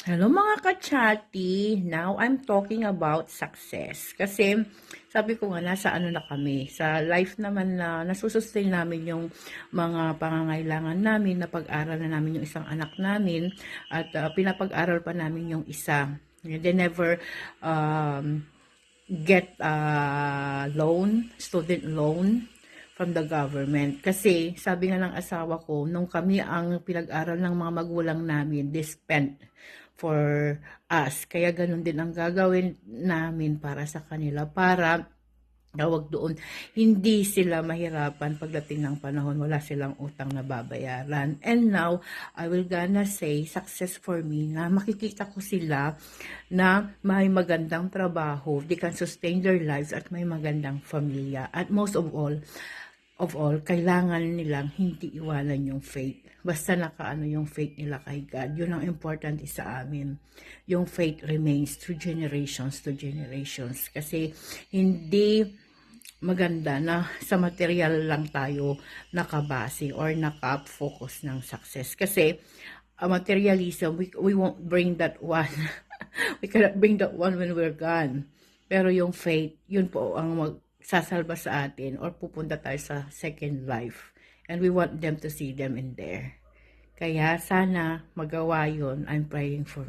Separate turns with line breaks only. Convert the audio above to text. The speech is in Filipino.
Hello mga ka-chatty! Now, I'm talking about success. Kasi, sabi ko nga, nasa ano na kami. Sa life naman na nasusustain namin yung mga pangangailangan namin, na pag-aral na namin yung isang anak namin, at pinapag-aral pa namin yung isa. They never get loan, student loan from the government. Kasi, sabi nga ng asawa ko, nung kami ang pinag-aral ng mga magulang namin, they spent for us. Kaya ganun din ang gagawin namin para sa kanila. Para, tawag doon, hindi sila mahirapan pagdating ng panahon. Wala silang utang na babayaran. And now, I will gonna say, success for me na makikita ko sila na may magandang trabaho, they can sustain their lives at may magandang pamilya. At most of all, kailangan nilang hindi iwanan yung faith. Basta nakaano yung faith nila kay God. Yun ang important sa amin. Yung faith remains through generations to generations. Kasi hindi maganda na sa material lang tayo nakabase or naka-focus ng success. Kasi materialism, we won't bring that one. We cannot bring that one when we're gone. Pero yung faith, yun po ang sasalba sa atin or pupunta tayo sa second life. And we want them to see them in there. Kaya sana magawa yun. I'm praying for